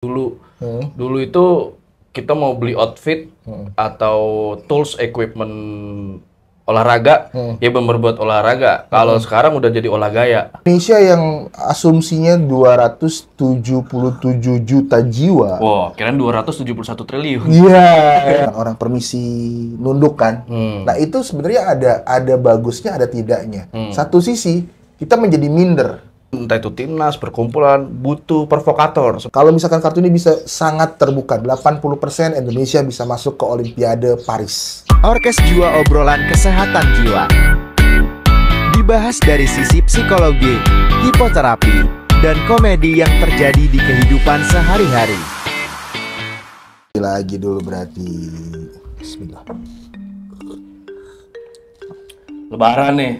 Dulu dulu itu kita mau beli outfit atau tools equipment olahraga ya bener buat olahraga. Kalau sekarang udah jadi olah gaya. Indonesia yang asumsinya 277 juta jiwa. Wow, kirain 271 triliun. Iya, orang permisi nunduk kan. Nah, itu sebenarnya ada bagusnya, ada tidaknya. Satu sisi kita menjadi minder. Entah itu timnas, perkumpulan, butuh provokator. Kalau misalkan kartu ini bisa sangat terbuka, 80% Indonesia bisa masuk ke Olimpiade Paris. Orkes Jiwa, obrolan kesehatan jiwa. Dibahas dari sisi psikologi, hipoterapi, dan komedi yang terjadi di kehidupan sehari-hari. Lagi dulu berarti. Bismillah. Lebaran nih.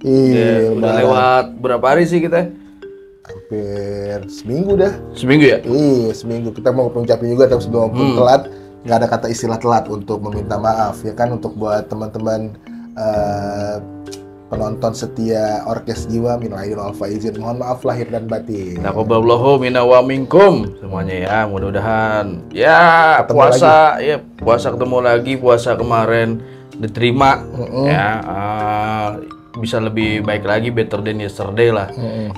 Iya, udah lewat berapa hari sih kita? Hampir seminggu dah. Seminggu ya? Iya, seminggu. Kita mau ngucapin juga, tapi sebelum telat, nggak ada kata istilah telat untuk meminta maaf, ya kan? Untuk buat teman-teman penonton setia Orkes Jiwa, minal aidin wal faizin, mohon maaf lahir dan batin. Taqabbalallahu minna wa minkum semuanya ya, mudah-mudahan ya Ketemu puasa lagi. Ya puasa ketemu lagi, puasa kemarin diterima ya, bisa lebih baik lagi, better than yesterday lah.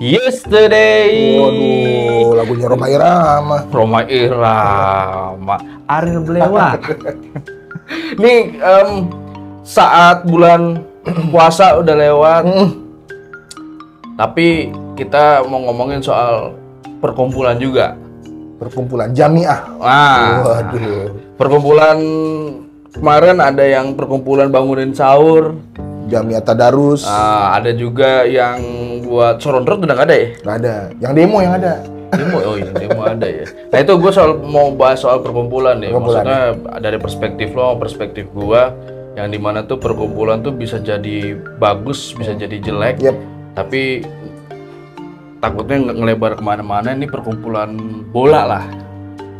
Yesterday. Waduh, lagunya Rhoma Irama. Rhoma Irama, Ariel Blewat. Nih saat bulan puasa udah lewat, tapi kita mau ngomongin soal perkumpulan juga. Perkumpulan Jamiah. Waduh. Perkumpulan kemarin ada yang perkumpulan bangunin sahur. Jamiah Tadarus. Ada juga yang buat sorondrot udah nggak ada ya? Nggak ada. Yang demo yang ada. Demo, oh iya, demo ada ya. Nah itu gue mau bahas soal perkumpulan nih. Maksudnya dari perspektif lo, perspektif gue, yang dimana tuh perkumpulan tuh bisa jadi bagus, bisa jadi jelek. Yep. Tapi takutnya ngelebar kemana-mana. Ini perkumpulan bola lah,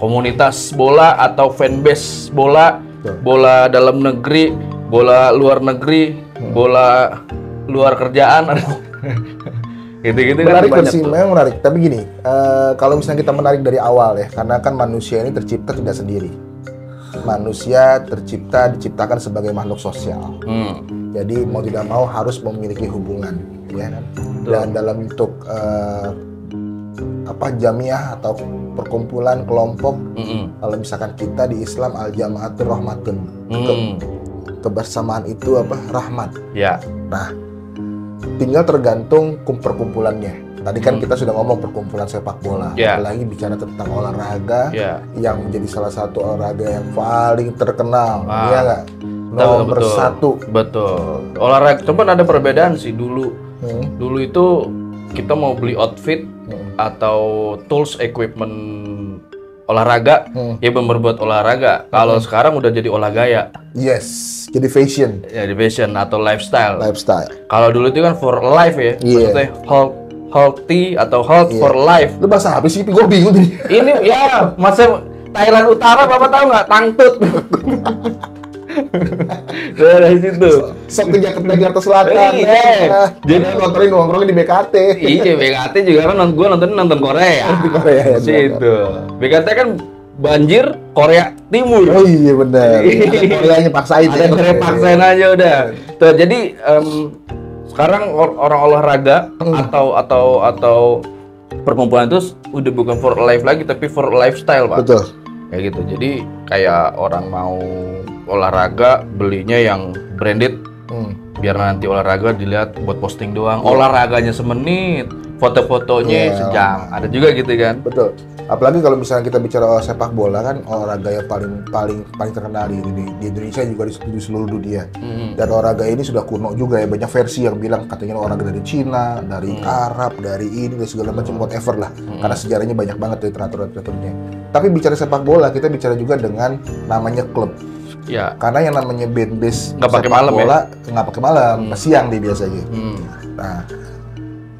komunitas bola atau fanbase bola, bola dalam negeri, bola luar negeri, bola luar kerjaan. Gitu-gitu Menarik kan sih, tuh. memang menarik. Tapi gini, kalau misalnya kita menarik dari awal ya, karena kan manusia ini tercipta tidak sendiri. Manusia diciptakan sebagai makhluk sosial. Jadi mau tidak mau harus memiliki hubungan, ya kan? Dan dalam bentuk jamiah atau perkumpulan kelompok, kalau misalkan kita di Islam al-jama'atur rahmatun, kebersamaan itu rahmat. Ya. Nah, tinggal tergantung perkumpulannya. Tadi kan kita sudah ngomong perkumpulan sepak bola, apalagi bicara tentang olahraga yang menjadi salah satu olahraga yang paling terkenal, iya nggak? Nomor satu. Betul. Olahraga, cuman ada perbedaan sih dulu. Dulu itu kita mau beli outfit atau tools equipment olahraga ya bener buat olahraga. Kalau sekarang udah jadi olah gaya. Yes, jadi fashion. Ya, di fashion atau lifestyle. Kalau dulu itu kan for life ya. Maksudnya healthy atau health for life. Itu bahasa apa sih? Gue bingung nih. Ini ya masa Thailand Utara, Bapak tahu nggak? Tangtut. Dari situ. Sok ke Jakarta Selatan. Jadi nongkrongin di BKT. Iya, BKT juga kan gue nonton Korea. Di Korea ya. Situ. BKT kan banjir Korea Timur. Oh iya benar. Koreanya paksain. Ada Korea paksain aja udah. Tuh, jadi sekarang orang olahraga atau perkumpulan itu udah bukan for life lagi tapi for lifestyle, Pak. Betul. Kayak gitu. Jadi kayak orang mau olahraga belinya yang branded, biar nanti olahraga dilihat buat posting doang. Olahraganya semenit, foto-fotonya sejam. Ada juga gitu kan? Betul. Apalagi kalau misalnya kita bicara sepak bola kan olahraga yang paling terkenal di Indonesia juga di seluruh dunia. Dan olahraga ini sudah kuno juga ya, banyak versi yang bilang katanya olahraga dari Cina, dari Arab, dari ini dan segala macam whatever lah. Karena sejarahnya banyak banget literaturnya. Tapi bicara sepak bola kita bicara juga dengan namanya klub. Ya. Karena yang namanya band-base nggak pakai sepak malam bola nggak pakai malam, siang dia biasanya. Nah,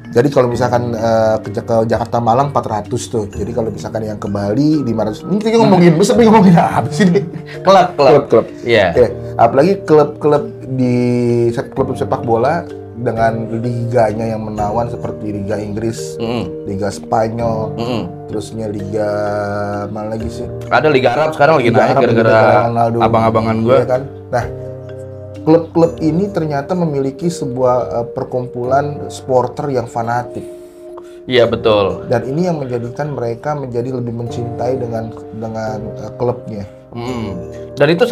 jadi kalau misalkan ke Jakarta Malang 400 tuh. Jadi kalau misalkan yang ke Bali 500. Ini kita ngomongin besar, ngomongin apa sih nih? Klub. Iya. Yeah. Apalagi klub-klub di klub sepak bola dengan liganya yang menawan seperti Liga Inggris, Liga Spanyol, terusnya Liga mana lagi sih? Ada Liga Arab sekarang lagi naik gara-gara abang-abangan gue. Ya kan? Nah, klub-klub ini ternyata memiliki sebuah perkumpulan supporter yang fanatik. Iya betul. Dan ini yang menjadikan mereka menjadi lebih mencintai dengan klubnya. Dan itu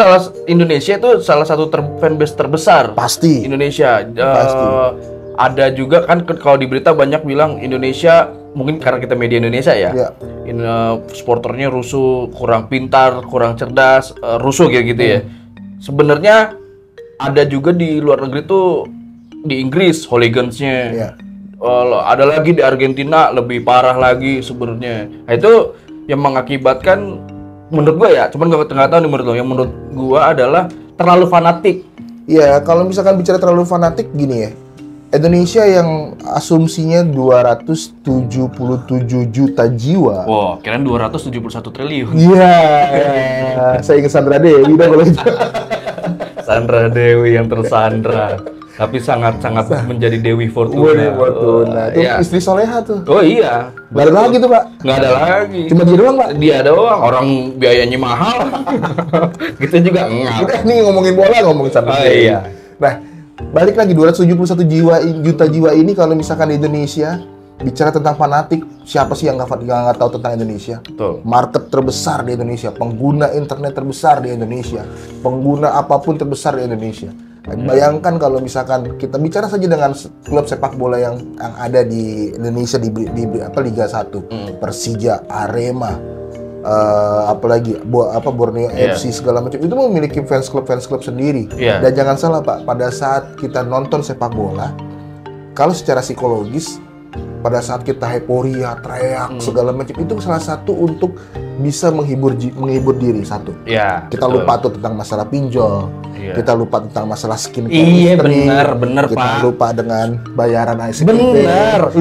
Indonesia itu salah satu fanbase terbesar. Pasti. Indonesia. Pasti. Ada juga kan kalau di berita banyak bilang Indonesia, mungkin karena kita media Indonesia ya. Supporternya rusuh, kurang pintar, kurang cerdas, rusuh kayak gitu ya. Sebenarnya ada juga di luar negeri tuh, di Inggris hooligans-nya. Ada lagi di Argentina lebih parah lagi sebenarnya. Nah, itu yang mengakibatkan menurut gua ya, cuman nggak tahu nih menurut lo. Yang menurut gua adalah terlalu fanatik. Iya, kalau misalkan bicara terlalu fanatik gini ya. Indonesia yang asumsinya 277 juta jiwa. Wow, kirain 271 triliun. Iya, saya ingat Sandra Dewi dong kalau itu. Sandra Dewi yang tersandra. Tapi sangat-sangat menjadi Dewi Fortuna. Itu istri soleha tuh. Oh iya. Nggak ada lagi tuh, Pak. Nggak ada lagi. Cuma dia doang, Pak. Dia doang. Orang biayanya mahal. Gitu juga enggak. Kita ini ngomongin bola, ngomongin Sandra Dewi. Iya. Nah, balik lagi 271 juta jiwa ini kalau misalkan di Indonesia bicara tentang fanatik, siapa sih yang nggak tahu tentang Indonesia? Betul. Market terbesar di Indonesia, pengguna internet terbesar di Indonesia, pengguna apapun terbesar di Indonesia. Bayangkan kalau misalkan kita bicara saja dengan klub sepak bola yang ada di Indonesia di Liga 1, Persija, Arema, apalagi Borneo FC segala macam itu memiliki fans club sendiri. Dan jangan salah Pak, pada saat kita nonton sepak bola, kalau secara psikologis pada saat kita euforia, teriak segala macam itu salah satu untuk bisa menghibur diri satu. Kita lupa tuh tentang masalah pinjol. Kita lupa tentang masalah skincare. Iya benar kita Pak. lupa dengan bayaran ICT. Bener.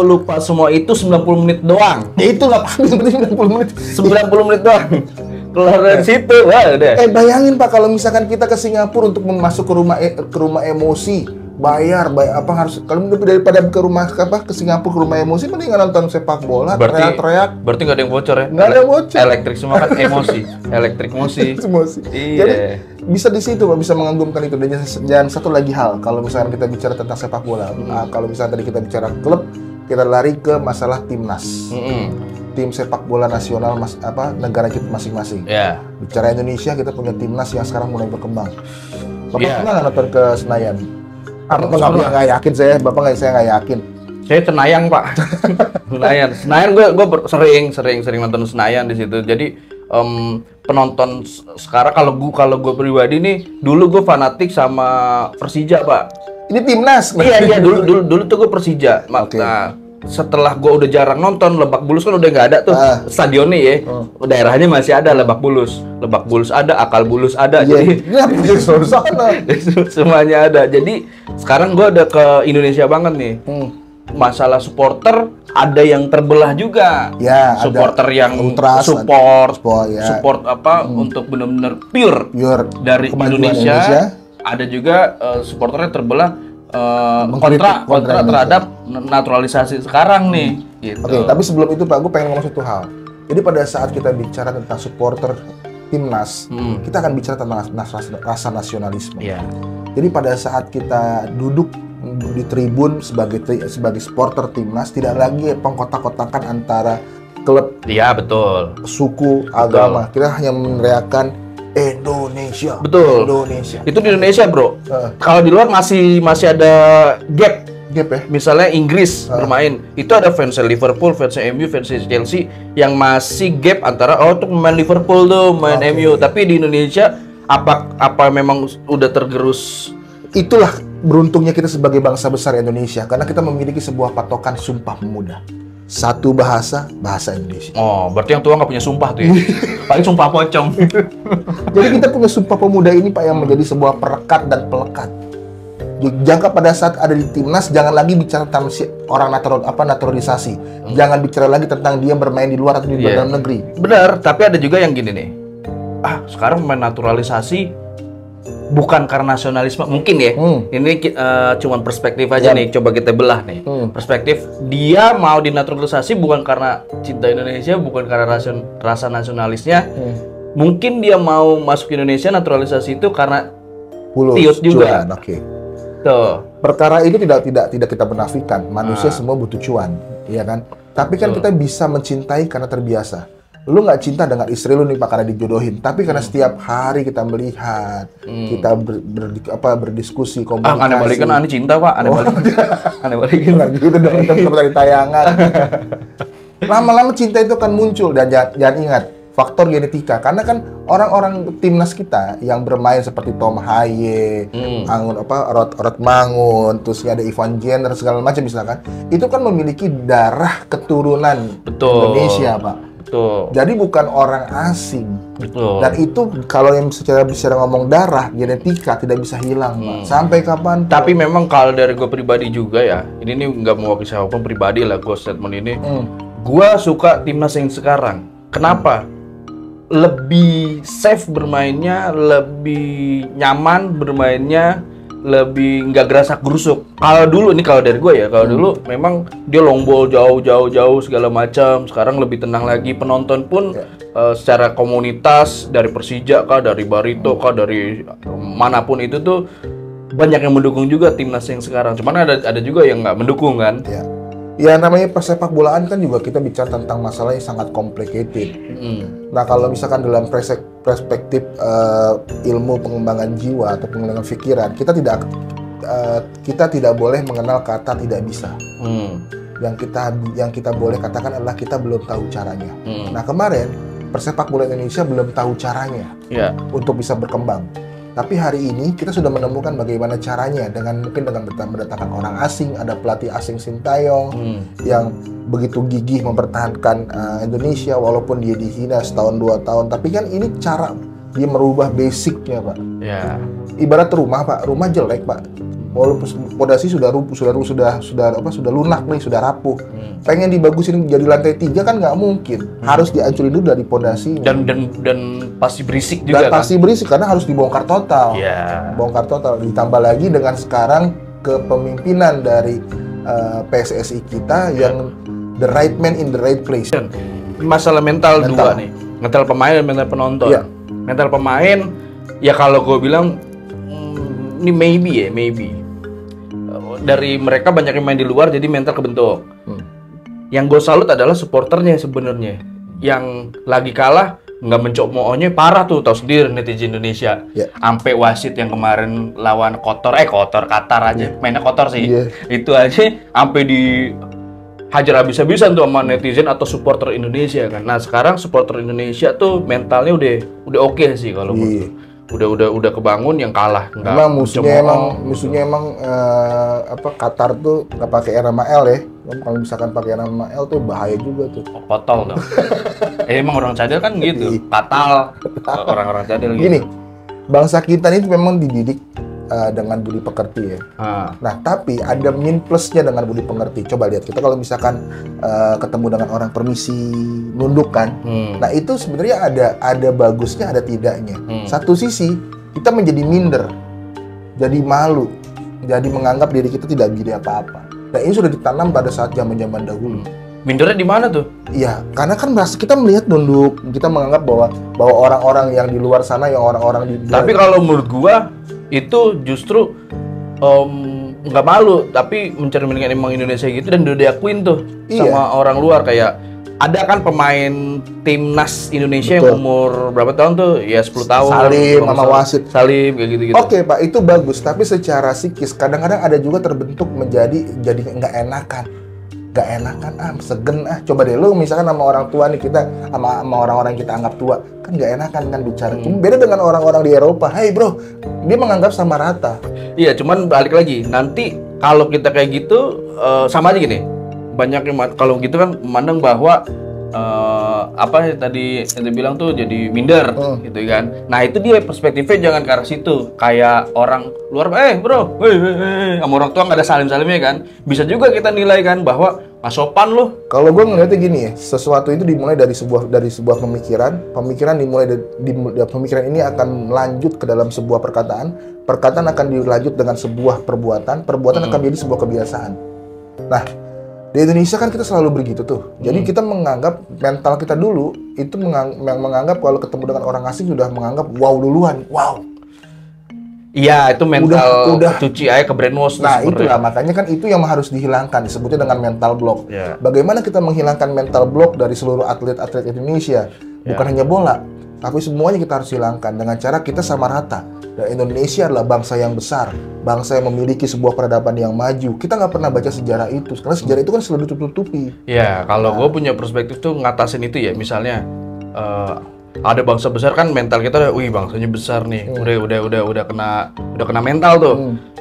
Lupa semua itu 90 menit doang. Itu nggak apa-apa, 90 menit. 90 menit doang. Keluar dari situ, wah udah. Bayangin Pak kalau misalkan kita ke Singapura untuk masuk ke rumah emosi. Bayar apa harus kalau daripada ke Singapura ke rumah emosi mendingan nonton sepak bola teriak-teriak. Berarti nggak ada yang bocor ya? Nggak ada bocor. Elektrik semua kan emosi. Elektrik emosi. Iya. Jadi bisa di situ Pak, bisa mengagumkan itu. Dan satu lagi hal, kalau misalnya kita bicara tentang sepak bola, kalau misalnya tadi kita bicara klub, kita lari ke masalah timnas. Tim sepak bola nasional negara kita masing-masing. Bicara Indonesia, kita punya timnas yang sekarang mulai berkembang. Bapak pernah nggak nonton ke Senayan? Bapak nggak yakin saya nggak yakin. Saya Senayang Pak. Senayan gue sering nonton Senayan di situ. Jadi penonton sekarang kalau gue pribadi nih, dulu gue fanatik sama Persija Pak. Ini timnas. Iya dulu tuh gue Persija. Nah, setelah gue udah jarang nonton, Lebak Bulus kan udah nggak ada tuh stadionnya ya. Daerahnya masih ada Lebak Bulus ada, Akal Bulus ada. Jadi semuanya ada. Jadi sekarang gue udah ke Indonesia banget nih. Masalah supporter ada yang terbelah juga. Supporter yang ultras, support untuk benar-benar pure dari Indonesia. Ada juga supporternya terbelah kontra terhadap naturalisasi sekarang nih. Gitu. Oke, tapi sebelum itu Pak, gue pengen ngomong satu hal. Jadi pada saat kita bicara tentang supporter timnas, kita akan bicara tentang rasa nasionalisme. Jadi pada saat kita duduk di tribun sebagai supporter timnas, tidak lagi pengkotak-kotakan antara klub, betul, suku, agama. Kita hanya meneriakkan Indonesia. Betul. Indonesia. Itu di Indonesia, Bro. Kalau di luar masih ada gap ya. Misalnya Inggris bermain, itu ada fans Liverpool, fans MU, fans Chelsea yang masih gap antara tuh main Liverpool tuh, main MU. Tapi di Indonesia apa memang udah tergerus? Itulah beruntungnya kita sebagai bangsa besar Indonesia, karena kita memiliki sebuah patokan Sumpah Pemuda. Satu bahasa Indonesia. Oh, berarti yang tua nggak punya sumpah tuh ya? Paling sumpah pocong. Jadi kita punya Sumpah Pemuda ini Pak yang menjadi sebuah perekat dan pelekat. Jangka pada saat ada di timnas, jangan lagi bicara tentang orang naturalisasi. Jangan bicara lagi tentang dia bermain di luar atau di dalam negeri. Benar, tapi ada juga yang gini nih. Sekarang main naturalisasi bukan karena nasionalisme mungkin ya. Ini cuman perspektif aja nih, coba kita belah nih. Perspektif dia mau dinaturalisasi bukan karena cinta Indonesia, bukan karena rasa nasionalisnya. Mungkin dia mau masuk Indonesia naturalisasi itu karena tiut juga. Oke. Tuh. Perkara itu tidak kita menafikan. Manusia semua butuh cuan, iya kan? Tapi kan kita bisa mencintai karena terbiasa. Lu nggak cinta dengan istri lu nih Pak karena dijodohin, tapi karena setiap hari kita melihat, kita berdiskusi, komunikasi. Aneh balikan, aneh cinta Pak, aneh balikan. Aneh balikan. Gitu dong, dari tayangan. Lama-lama cinta itu akan muncul, dan jangan ingat faktor genetika, karena kan orang-orang timnas kita yang bermain seperti Tom Haye, Rod Mangun, terus ada Ivan Jenner segala macam misalkan, itu kan memiliki darah keturunan Indonesia Pak. Betul. Jadi bukan orang asing. Betul. Dan itu kalau yang secara ngomong darah, genetika tidak bisa hilang, Pak. Sampai kapan? Tapi memang kalau dari gue pribadi juga ya, ini nggak mewakili siapapun, pribadi lah gue statement ini. Gue suka timnas yang sekarang. Kenapa? Lebih safe bermainnya, lebih nyaman bermainnya, lebih nggak gerasak gerusuk. Kalau dulu ini kalau dari gue ya, kalau dulu memang dia long ball jauh segala macam. Sekarang lebih tenang lagi. Penonton pun secara komunitas dari Persija kah, dari Barito kah, dari manapun itu tuh banyak yang mendukung juga timnas yang sekarang. Cuman ada juga yang nggak mendukung kan. Ya namanya persepak bolaan kan juga kita bicara tentang masalah yang sangat complicated. Nah kalau misalkan dalam perspektif ilmu pengembangan jiwa atau pengembangan pikiran, kita tidak boleh mengenal kata tidak bisa. Yang kita boleh katakan adalah kita belum tahu caranya. Nah kemarin persepak bola Indonesia belum tahu caranya untuk bisa berkembang. Tapi hari ini kita sudah menemukan bagaimana caranya mungkin dengan mendatangkan orang asing, ada pelatih asing Sintayong yang begitu gigih mempertahankan Indonesia walaupun dia dihina setahun 2 tahun. Tapi kan ini cara dia merubah basicnya Pak. Ibarat rumah Pak, rumah jelek Pak. Walaupun pondasi sudah lunak nih, sudah rapuh. Pengen dibagusin jadi lantai 3 kan nggak mungkin. Harus dihancurin dulu dari pondasi. Dan pasti berisik juga. Dan pasti berisik karena harus dibongkar total. Bongkar total. Ditambah lagi dengan sekarang kepemimpinan dari PSSI kita yang the right man in the right place. Masalah mental dua nih. Mental pemain dan mental penonton. Mental pemain ya kalau gue bilang ini maybe. Dari mereka banyak yang main di luar jadi mental kebentuk. Yang gue salut adalah supporternya sebenarnya. Yang lagi kalah nggak mencok-moonnya parah tuh, tahu sendiri netizen Indonesia. Sampai wasit yang kemarin lawan Qatar Qatar aja, mainnya kotor sih. Itu aja sampai di hajar habis-habisan tuh sama netizen atau supporter Indonesia kan. Nah, sekarang supporter Indonesia tuh mentalnya udah oke sih kalau udah kebangun. Yang kalah emang musuhnya emang Qatar tuh nggak pakai nama L ya. Kalau misalkan pakai nama L tuh bahaya juga tuh. Kotal dong. Emang orang cadel kan gitu, fatal. Orang-orang cadel gitu. Gini, bangsa kita ini memang dididik dengan budi pekerti ya. Nah, tapi ada min plusnya dengan budi pekerti. Coba lihat, kita kalau misalkan ketemu dengan orang permisi nunduk kan. Nah, itu sebenarnya ada bagusnya, ada tidaknya. Satu sisi, kita menjadi minder. Jadi malu. Jadi menganggap diri kita tidak menjadi apa-apa. Nah, ini sudah ditanam pada saat zaman-zaman dahulu. Mindernya di mana tuh? Iya, karena kan kita melihat nunduk, kita menganggap bahwa orang-orang yang di luar sana, yang orang-orang di Tapi kalau menurut gua itu justru nggak malu, tapi mencerminkan emang Indonesia gitu dan udah diakuin tuh sama orang luar. Kayak ada kan pemain timnas Indonesia yang umur berapa tahun tuh? Ya 10 tahun. Salim sama wasit. Salim kayak gitu-gitu. Oke, Pak, itu bagus, tapi secara psikis kadang-kadang ada juga terbentuk jadi nggak enakan. Segen coba deh lu misalkan sama orang tua nih, kita sama orang-orang kita anggap tua kan nggak enakan kan bicara. Beda dengan orang-orang di Eropa. Hey bro, dia menganggap sama rata. Iya, cuman balik lagi nanti kalau kita kayak gitu sama aja gini. Banyak yang kalau gitu kan memandang bahwa apa tadi yang bilang tuh jadi minder gitu kan. Nah, itu dia perspektifnya jangan ke arah situ. Kayak orang luar, bro, sama orang tua nggak ada salim-salimnya kan. Bisa juga kita nilai kan bahwa nggak sopan lo. Kalau gue ngeliatnya gini ya, sesuatu itu dimulai dari sebuah pemikiran dimulai pemikiran ini akan lanjut ke dalam sebuah perkataan akan dilanjut dengan sebuah perbuatan akan menjadi sebuah kebiasaan. Nah, di Indonesia kan kita selalu begitu tuh. Jadi kita menganggap mental kita dulu itu menganggap kalau ketemu dengan orang asing sudah menganggap wow duluan, wow. Iya, itu mental udah cuci aja ke brainwash. Nah, itulah makanya kan itu yang harus dihilangkan, disebutnya dengan mental block. Yeah. Bagaimana kita menghilangkan mental block dari seluruh atlet-atlet Indonesia? Bukan hanya bola, tapi semuanya kita harus hilangkan dengan cara kita sama rata. Dan Indonesia adalah bangsa yang besar, bangsa yang memiliki sebuah peradaban yang maju. Kita nggak pernah baca sejarah itu, karena sejarah itu kan selalu ditutup-tutupi. Ya, kalau gue punya perspektif tuh ngatasin itu ya, misalnya ada bangsa besar kan mental kita, wih bangsanya besar nih, udah kena mental tuh.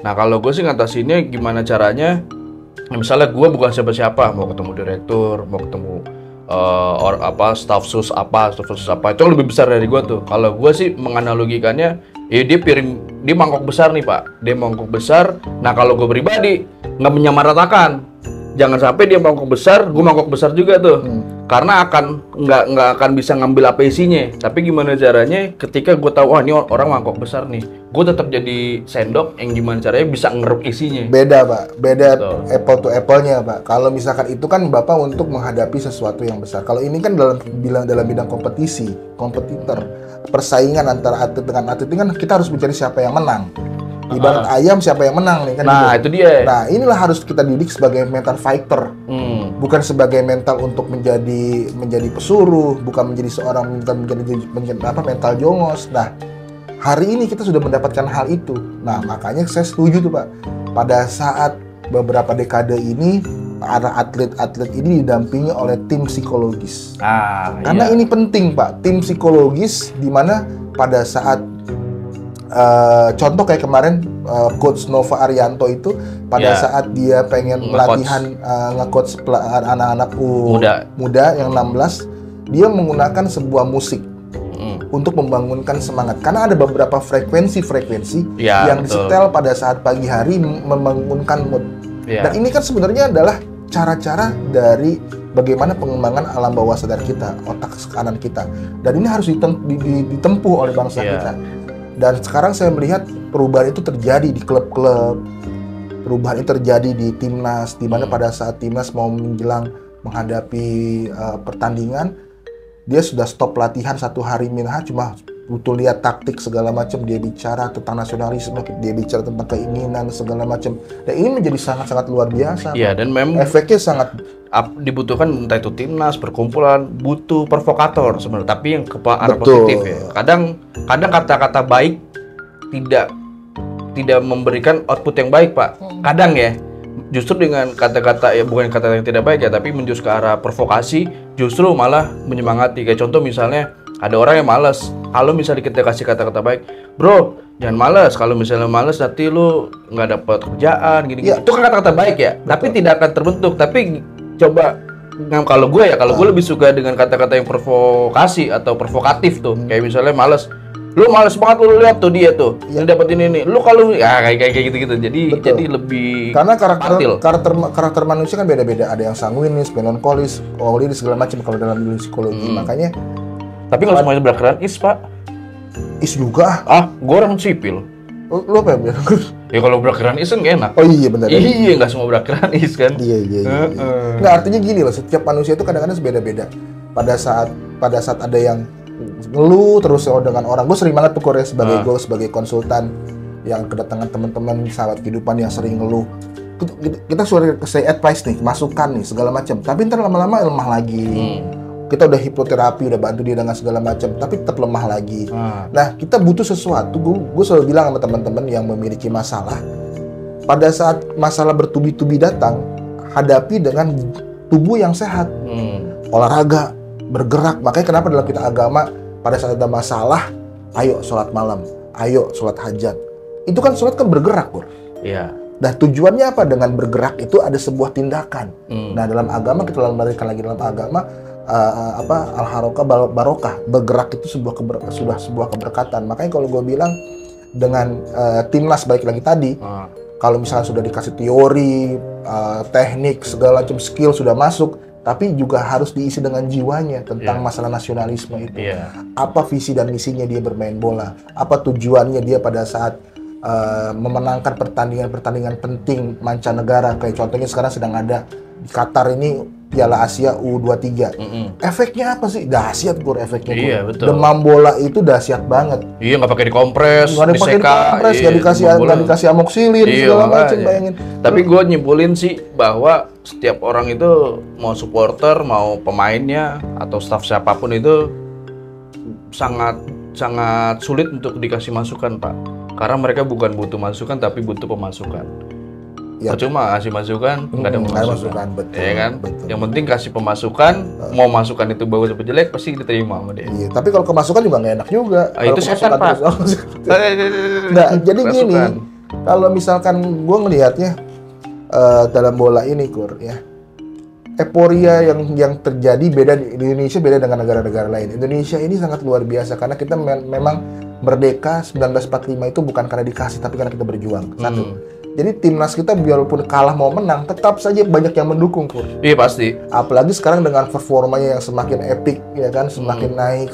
Nah kalau gue sih ngatasinnya gimana caranya? Misalnya gue bukan siapa-siapa, mau ketemu direktur, mau ketemu staf sus apa itu lebih besar dari gue tuh. Kalau gue sih menganalogikannya, ya dia mangkok besar nih pak, dia mangkok besar. Nah kalau gue pribadi nggak menyamaratakan, jangan sampai dia mangkok besar, gue mangkok besar juga tuh. Karena nggak akan bisa ngambil apa isinya. Tapi gimana caranya ketika gue tahu ini orang mangkok besar nih, gue tetap jadi sendok yang gimana caranya bisa ngeruk isinya. Beda pak, beda betul. Apple to apple-nya pak. Kalau misalkan itu kan bapak untuk menghadapi sesuatu yang besar. Kalau ini kan dalam bidang kompetitor, persaingan antara atlet dengan atlet, ini kan kita harus mencari siapa yang menang. Ibarat ayam siapa yang menang nih kan. Nah gitu. Itu dia. Nah inilah harus kita didik sebagai mental fighter, bukan sebagai mental untuk menjadi pesuruh, bukan menjadi seorang mental jongos. Nah hari ini kita sudah mendapatkan hal itu. Nah makanya saya setuju tuh pak. Pada saat beberapa dekade ini para atlet-atlet ini didampingi oleh tim psikologis. Karena ini penting pak, tim psikologis di mana pada saat contoh kayak kemarin Coach Nova Arianto itu pada saat dia pengen pelatihan nge-coach anak-anak muda yang 16, dia menggunakan sebuah musik untuk membangunkan semangat. Karena ada beberapa frekuensi yang disetel pada saat pagi hari membangunkan mood. Dan ini kan sebenarnya adalah cara-cara dari bagaimana pengembangan alam bawah sadar kita, otak kanan kita. Dan ini harus ditempuh oleh bangsa kita. Dan sekarang saya melihat perubahan itu terjadi di klub-klub, perubahan itu terjadi di timnas, di mana pada saat timnas mau menjelang menghadapi pertandingan, dia sudah stop latihan 1 hari minha, cuma butuh lihat taktik segala macam, dia bicara tentang nasionalisme, dia bicara tentang keinginan segala macam. Dan ini menjadi sangat-sangat luar biasa. Iya, dan memang efeknya sangat dibutuhkan, entah itu timnas, perkumpulan, butuh provokator sebenarnya, tapi yang ke arah positif ya. Kadang kata-kata baik tidak memberikan output yang baik, Pak. Kadang ya. Justru dengan kata-kata ya bukan kata yang tidak baik ya, tapi menjurus ke arah provokasi, justru malah menyemangati. Kayak contoh misalnya ada orang yang malas, kalau misalnya kita kasih kata-kata baik, bro jangan malas, kalau misalnya malas nanti lu nggak dapat kerjaan gini-gini. Itu kan kata-kata baik ya. Betul. Tapi tidak akan terbentuk. Tapi coba kalau gue lebih suka dengan kata-kata yang provokasi atau provokatif tuh. Kayak misalnya malas, lu malas banget, lu lihat tuh dia tuh yang dapetin ini, lu kalau kayak gitu-gitu. Jadi lebih karena karakter manusia kan beda-beda. Ada yang sanguinis, melankolis, koliris segala macam kalau dalam ilmu psikologi. Makanya tapi nggak semuanya berakhiran Pak. Is juga. Gue orang sipil. Lu apa ya? Ya kalau berakhiran is kan enak. Oh iya benar. Iya, nggak semua berakhiran is kan. Iya. Nggak, artinya gini loh, setiap manusia itu kadang-kadang beda-beda. Pada saat ada yang ngeluh terus dengan orang, gue sering banget tuh Korea sebagai konsultan yang kedatangan teman-teman sahabat kehidupan yang sering ngeluh. Kita suruh say advice nih, masukan nih segala macam. Tapi ntar lama-lama lemah lagi. Kita udah hipnoterapi, udah bantu dia dengan segala macam, tapi tetap lemah lagi. Nah, kita butuh sesuatu. Gue selalu bilang sama teman-teman yang memiliki masalah, pada saat masalah bertubi-tubi datang, hadapi dengan tubuh yang sehat. Olahraga, bergerak. Makanya kenapa dalam kita agama, pada saat ada masalah, ayo sholat malam, ayo sholat hajat. Itu kan sholat kan bergerak, Bro. Iya. Nah, tujuannya apa? Dengan bergerak itu ada sebuah tindakan. Nah, dalam agama, kita balikan lagi dalam agama, al-harokah barokah, bergerak itu sudah sebuah keberkatan. Makanya kalau gue bilang dengan timnas balik lagi tadi, kalau misalnya sudah dikasih teori, teknik, segala macam skill sudah masuk, tapi juga harus diisi dengan jiwanya tentang masalah nasionalisme itu. Apa visi dan misinya dia bermain bola? Apa tujuannya dia pada saat memenangkan pertandingan-pertandingan penting mancanegara? Kayak contohnya sekarang sedang ada di Qatar ini Piala Asia U23. Efeknya apa sih? Dahsyat Pur efeknya. Iya, betul. Demam bola itu dahsyat banget. Iya, nggak pakai dikompres, Nggak pakai dikompres, nggak dikasih amoxilin, segala macam, bayangin. Tapi gue nyimpulin sih bahwa setiap orang itu, mau supporter, mau pemainnya, atau staf siapapun itu sangat sulit untuk dikasih masukan, Pak. Karena mereka bukan butuh masukan, tapi butuh pemasukan. Ya. Cuma kasih masukan, nggak ada pemasukan, betul, ya kan? Betul. Yang penting kasih pemasukan, mau masukan itu bagus atau jelek, pasti diterima sama dia. Iya, tapi kalau kemasukan juga nggak enak juga. Itu setan, Pak. Nah, jadi gini, kalau misalkan gue ngelihatnya dalam bola ini, Kur, ya, euforia yang terjadi beda di Indonesia beda dengan negara-negara lain. Indonesia ini sangat luar biasa karena kita memang merdeka 1945 itu bukan karena dikasih, tapi karena kita berjuang. Satu. Jadi timnas kita biarpun kalah mau menang, tetap saja banyak yang mendukung, Pur. Iya pasti. Apalagi sekarang dengan performanya yang semakin epic, ya kan, semakin naik.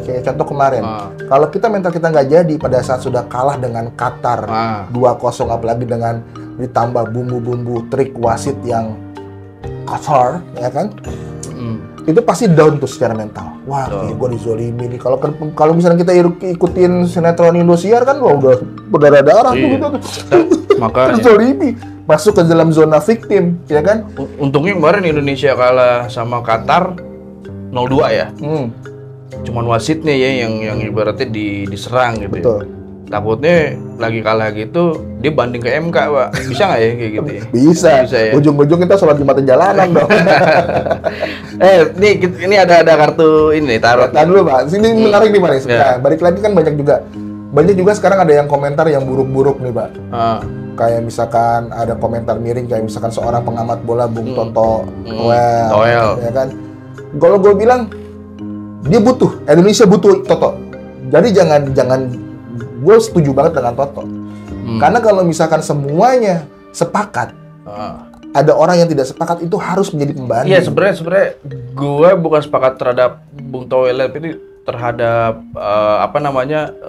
Kayak contoh kemarin, kalau kita mental kita nggak jadi pada saat sudah kalah dengan Qatar 2-0, apalagi dengan ditambah bumbu-bumbu trik wasit yang kasar, ya kan? Itu pasti down tuh secara mental. Wah, gue dizolimi nih. Kalau misalnya kita ikutin sinetron Indosiar kan, wah udah berdarah-darah tuh gitu. Makanya dizolimi, masuk ke dalam zona victim, ya kan? Untungnya kemarin Indonesia kalah sama Qatar 0-2 ya. Cuman wasitnya ya yang ibaratnya diserang gitu. Betul. Ya. Takutnya lagi kalah gitu, dia banding ke MK, Pak. Bisa nggak ya kayak gitu ya? Bisa ya? Ujung-ujung kita sholat Jumatan jalanan dong. Ini ada kartu ini, tarot. Tahan dulu, Pak. Sini menarik nih, Pak. Nah, balik lagi kan banyak juga sekarang ada yang komentar yang buruk-buruk nih, Pak. Kayak misalkan ada komentar miring, kayak misalkan seorang pengamat bola, Bung Toto Toel, ya kan? Kalau gue bilang, Indonesia butuh Toto. Jadi jangan gue setuju banget dengan Toto. Karena kalau misalkan semuanya sepakat, ada orang yang tidak sepakat, itu harus menjadi pembanding. Iya, sebenarnya gue bukan sepakat terhadap Bung Toel ini, terhadap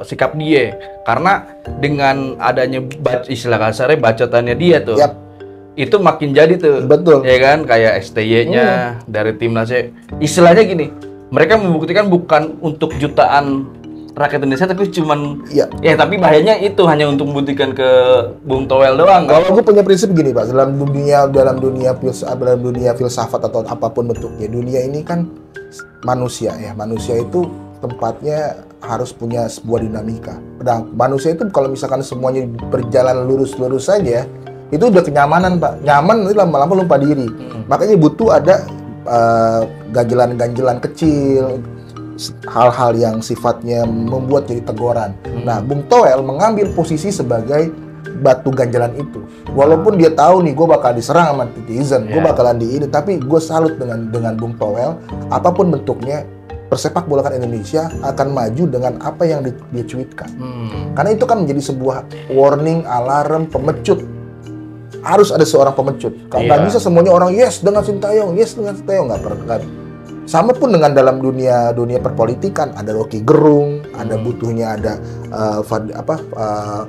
sikap dia. Karena dengan adanya istilah kasarnya bacotannya dia tuh, itu makin jadi tuh. Betul. Ya kan, kayak STY-nya dari timnasnya. Istilahnya gini, mereka membuktikan bukan untuk jutaan rakyat Indonesia, tapi cuman tapi bahayanya itu hanya untuk membuktikan ke Bung Toel doang. Kalau gue punya prinsip gini, Pak, dalam dunia filsafat atau apapun bentuknya, dunia ini kan manusia ya. Manusia itu tempatnya harus punya sebuah dinamika. Nah, manusia itu kalau misalkan semuanya berjalan lurus-lurus saja, itu udah kenyamanan, Pak. Nyaman nanti lama-lama lupa diri. Makanya butuh ada ganjelan-ganjelan kecil, hal-hal yang sifatnya membuat jadi teguran. Nah, Bung Toel mengambil posisi sebagai batu ganjalan itu. Walaupun dia tahu nih, gue bakal diserang sama netizen, gue bakalan tapi gue salut dengan Bung Toel. Apapun bentuknya, persepak bolakan Indonesia akan maju dengan apa yang dia cuitkan. Karena itu kan menjadi sebuah warning, alarm, pemecut. Harus ada seorang pemecut. Nggak bisa semuanya orang yes dengan Sintayong, nggak pernah. Sama pun dengan dalam dunia perpolitikan, ada Rocky Gerung, ada butuhnya ada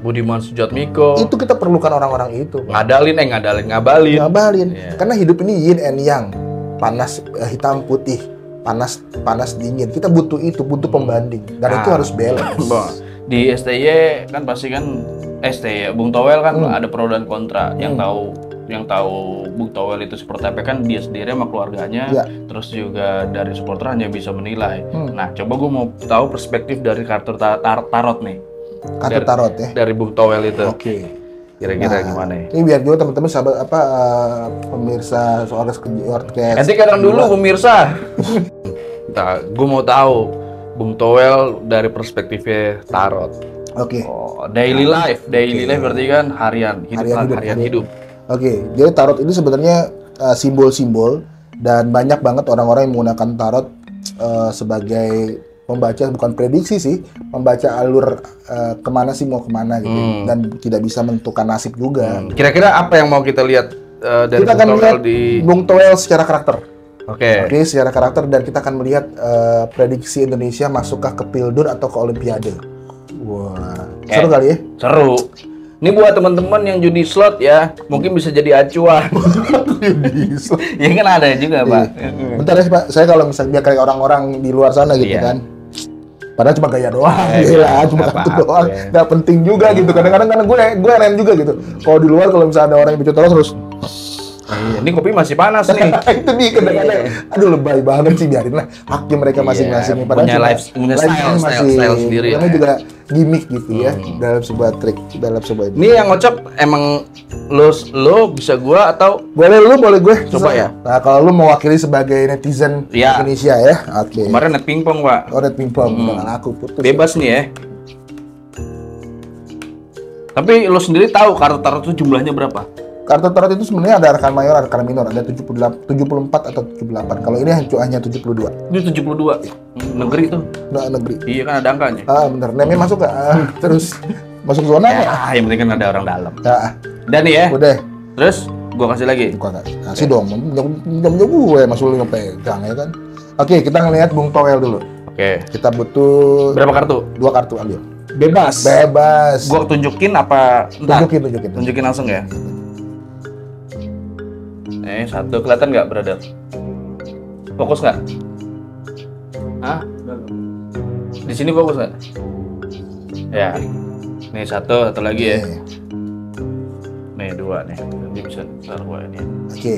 Budiman Sujatmiko. Itu kita perlukan orang-orang itu. Ngabalin. Karena hidup ini yin and yang, panas hitam putih, panas dingin. Kita butuh pembanding, dan itu harus balance. Di STY kan pasti kan STY, Bung Toel kan ada pro dan kontra. Yang tahu Bung Toel itu seperti apa kan dia sendiri sama keluarganya, terus juga dari supporter hanya bisa menilai. Nah, coba gue mau tahu perspektif dari kartu tarot nih. Kartu tarot ya? Dari Bung Toel itu. Oke. Kira-kira gimana ya? Ini biar juga teman-teman sahabat pemirsa soal podcast. Nanti kadang dulu pemirsa. Nah, gue mau tahu Bung Toel dari perspektifnya tarot. Oke. Daily life berarti kan harian hidup. Oke, jadi tarot ini sebenarnya simbol-simbol, dan banyak banget orang-orang yang menggunakan tarot sebagai membaca bukan prediksi sih, membaca alur kemana sih mau kemana gitu, dan tidak bisa menentukan nasib juga. Kira-kira apa yang mau kita lihat dari Kita akan Bung melihat Toel di Bung Toel secara karakter. Oke. Oke, secara karakter, dan kita akan melihat prediksi Indonesia masuskah ke Pildur atau ke Olimpiade. Wah, seru kali ya? Seru. Ini buat teman-teman yang judi slot ya, mungkin bisa jadi acuan. Ya kan ada juga, Pak. Bentar ya Pak, saya kalau misalnya kayak orang-orang di luar sana gitu kan, padahal cuma gaya doang, gila, cuma nggak kartu apa-apa. doang, nggak penting juga gitu. Kadang-kadang karena gue rem juga gitu. Kalau di luar, kalau misalnya ada orang yang bicara terus, Ini kopi masih panas nih. itu nih kadang-kadang, aduh lebay banget sih, biarin lah, haknya mereka masing-masing. punya cuma style sendiri namanya ya. juga gimmick gitu ya, dalam sebuah trik, dalam sebuah Ini yang ngocok emang lo bisa gua atau boleh lu, boleh gue. Coba ya. Nah, kalau lu mewakili sebagai netizen Iya. Indonesia ya, oke. kemarin net pingpong, Pak. Oh, red pingpong, dengan aku putus. Bebas nih ya. Tapi lo sendiri tahu kartu tarot itu jumlahnya berapa? Kartu tarot itu sebenarnya ada arkan mayor, arkan minor, ada 74 atau 78. Kalau ini hanya 72. Ini 72. Negeri tuh. Nah, negeri. Iya kan ada angkanya. Bener. Nemnya masuk nggak? Terus masuk zona nggak? Ya, yang penting kan ada orang dalam. Nah, Dan nih ya. udah. Terus gua kasih lagi. Bukan nggak? Kasih dong. Jam gue masuk lu pegang ya kan. Oke, kita ngelihat Bung Toel dulu. Oke. Kita butuh Berapa kartu? 2 kartu, ambil. Bebas. Bebas. Gua tunjukin apa? Entar. Tunjukin. Tunjukin langsung ya. Satu kelihatan nggak, brother? Fokus nggak? Hah? Di sini fokus nggak? Ya. Nih satu lagi ya. Nih 2 nih. Nanti bisa taruh gua ini. Oke,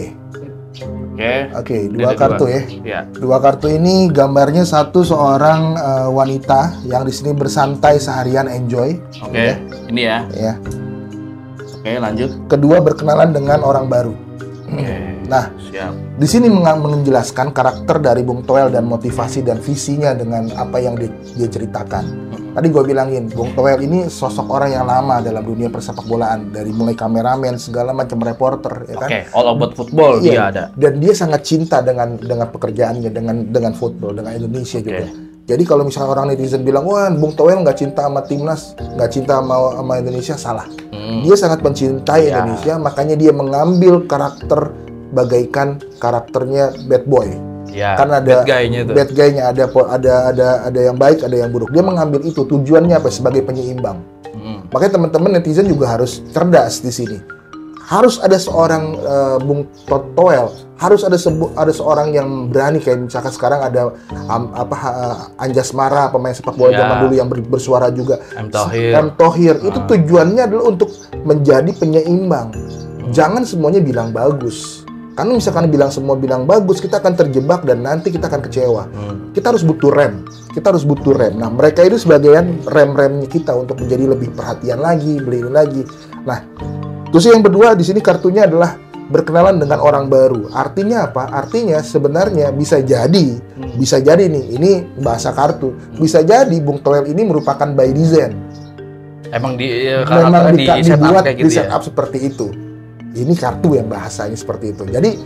Ini 2 ada kartu 2. ya. Iya. 2 kartu ini gambarnya satu seorang wanita yang di sini bersantai seharian, enjoy. Oke. Ini ya. Ya. Oke, lanjut. Kedua, berkenalan dengan orang baru. Oke. Nah, Siap. di sini menjelaskan karakter dari Bung Toel dan motivasi dan visinya dengan apa yang dia ceritakan. Tadi gue bilangin, Bung Toel ini sosok orang yang lama dalam dunia persepak bolaan, dari mulai kameramen segala macam, reporter, ya kan? Oke, all about football dia ada. Dan dia sangat cinta dengan pekerjaannya, dengan football, dengan Indonesia juga. Jadi kalau misalnya orang netizen bilang, wah Bung Toel nggak cinta sama timnas, nggak cinta sama Indonesia, salah. Dia sangat mencintai Indonesia, makanya dia mengambil karakter bagaikan karakternya bad boy. Ya, Karena ada bad guy-nya tuh. ada yang baik, ada yang buruk. Dia mengambil itu, tujuannya apa? Sebagai penyeimbang. Makanya teman-teman netizen juga harus cerdas di sini. Harus ada seorang Bung Toel, harus ada seorang yang berani, kayak misalkan sekarang ada Anjas Mara, pemain sepak bola zaman dulu yang bersuara juga. M. Thohir. Itu tujuannya adalah untuk menjadi penyeimbang. Jangan semuanya bilang bagus. Karena misalkan semua bilang bagus, kita akan terjebak dan nanti kita akan kecewa. Kita harus butuh rem. Nah, mereka itu sebagian rem-remnya kita untuk menjadi lebih perhatian lagi, beli lagi. Nah, terus yang kedua di sini kartunya adalah berkenalan dengan orang baru. Artinya apa? Artinya sebenarnya bisa jadi nih, ini bahasa kartu. Bisa jadi Bung Toel ini merupakan by design. Memang dibuat kayak di gitu setup seperti itu. Ini kartu yang bahasanya seperti itu. Jadi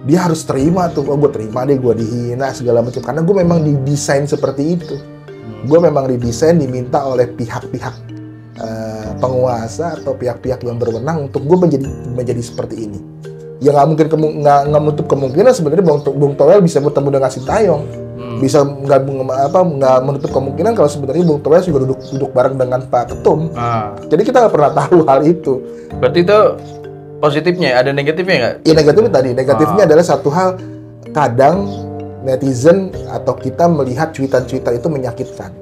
dia harus terima tuh, gue terima deh, gue dihina segala macam, karena gue memang didesain seperti itu. Gue memang didesain, diminta oleh pihak-pihak penguasa atau pihak-pihak yang berwenang untuk gue menjadi seperti ini. Ya nggak menutup kemungkinan sebenarnya Bung Toel bisa bertemu dengan Sintayong. Bisa nggak menutup kemungkinan kalau sebenarnya Bung Toel juga duduk bareng dengan Pak Ketum. Jadi kita nggak pernah tahu hal itu. Berarti itu positifnya, ada negatifnya nggak? Ya negatifnya adalah satu hal, kadang netizen atau kita melihat cuitan-cuitan itu menyakitkan.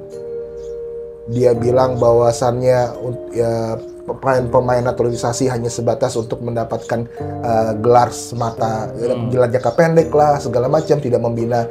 Dia bilang bahwasannya ya, pemain naturalisasi hanya sebatas untuk mendapatkan gelar semata, gelar jangka pendek lah segala macam, tidak membina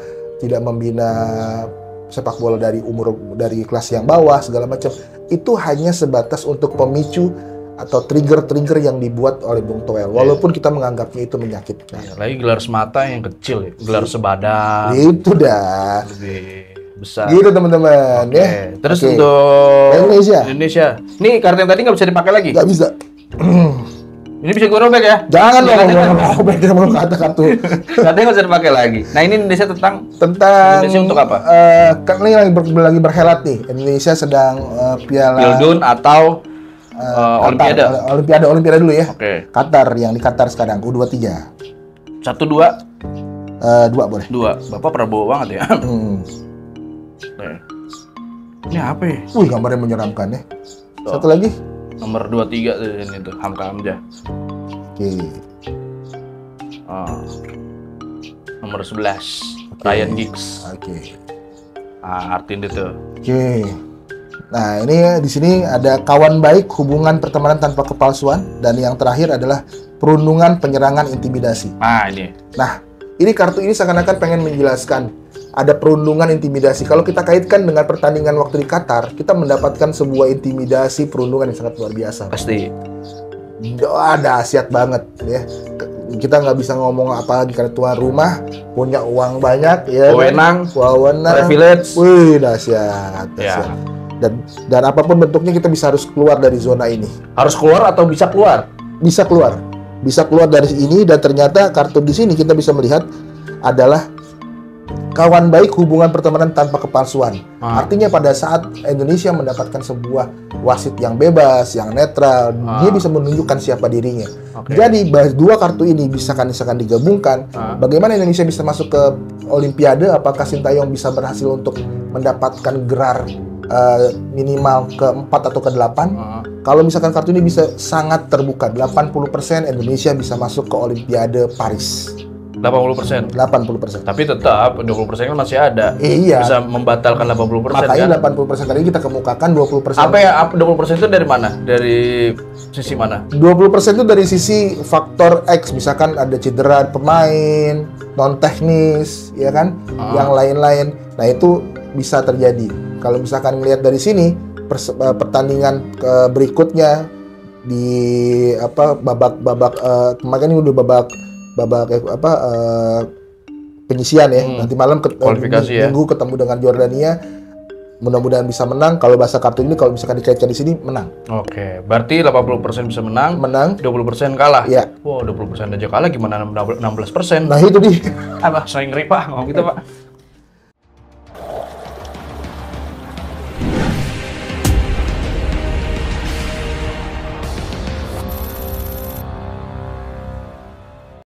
sepak bola dari kelas yang bawah segala macam. Itu hanya sebatas untuk pemicu atau trigger yang dibuat oleh Bung Toel, walaupun kita menganggapnya itu menyakitkan. Lagi gelar semata yang kecil, gelar sebadan. Itu dah. Lebih besar. Gitu teman-teman ya. Terus untuk Indonesia. Nih kartu yang tadi nggak bisa dipakai lagi? Nggak bisa. Ini bisa gue robek ya? Jangan dong, robek kita belum kata kartu. Katanya nggak usah dipakai lagi. Nah ini Indonesia tentang Indonesia untuk apa? Kan ini lagi berhelat nih. Indonesia sedang Piala Pildun atau Olimpiade. Olimpiade dulu ya. Oke. Qatar, yang di Qatar sekarang U23. 1, 2. 2 boleh. 2. Bapak Prabowo banget ya. Nih. Ini apa ya? Wih, gambarnya menyeramkan ya. Satu lagi. Nomor 23 ini tuh, Hamka Hamzah. Oke. Nomor 11, Ryan Giggs. Oke. Artin itu. Oke. Nah, ini di sini ada kawan baik, hubungan pertemanan tanpa kepalsuan, dan yang terakhir adalah perundungan, penyerangan, intimidasi. Ini. Nah, ini kartu ini seakan-akan pengen menjelaskan ada perundungan, intimidasi. Kalau kita kaitkan dengan pertandingan waktu di Qatar, kita mendapatkan sebuah intimidasi, perundungan yang sangat luar biasa. Pasti. Dahsyat banget ya. Kita nggak bisa ngomong apa lagi karena tuan rumah punya uang banyak ya. Wewenang, privilege. Wih, dahsyat. Ya. Dan apapun bentuknya kita harus keluar dari zona ini. Harus keluar atau bisa keluar? Bisa keluar. Bisa keluar dari ini, dan ternyata kartu di sini kita bisa melihat adalah kawan baik, hubungan pertemanan tanpa kepalsuan. Artinya pada saat Indonesia mendapatkan sebuah wasit yang bebas, yang netral, dia bisa menunjukkan siapa dirinya. Jadi dua kartu ini misalkan digabungkan, bagaimana Indonesia bisa masuk ke Olimpiade? Apakah Sintayong bisa berhasil untuk mendapatkan gelar minimal ke-4 atau ke-8? Kalau misalkan kartu ini bisa sangat terbuka, 80% Indonesia bisa masuk ke Olimpiade Paris. 80%. 80%. Tapi tetap 20% kan masih ada. Iya. Bisa membatalkan 80% Makanya kan? 80% tadi kita kemukakan 20%. Apa ya 20% itu dari mana? Dari sisi mana? 20% itu dari sisi faktor X, misalkan ada cedera pemain, non teknis, ya kan? Yang lain-lain. Nah, itu bisa terjadi. Kalau misalkan ngelihat dari sini pertandingan berikutnya di babak kemarin ini udah babak penyisian ya. Nanti malam kualifikasi minggu ketemu dengan Jordania. Mudah-mudahan bisa menang. Kalau bahasa kartu ini kalau misalkan dikaitkan di sini menang. Oke, berarti 80% bisa menang, 20% kalah. Iya. Wow, 20% aja kalah gimana 16%? Nah, itu dia. Apa, saya ngeri Pak ngomong gitu Pak.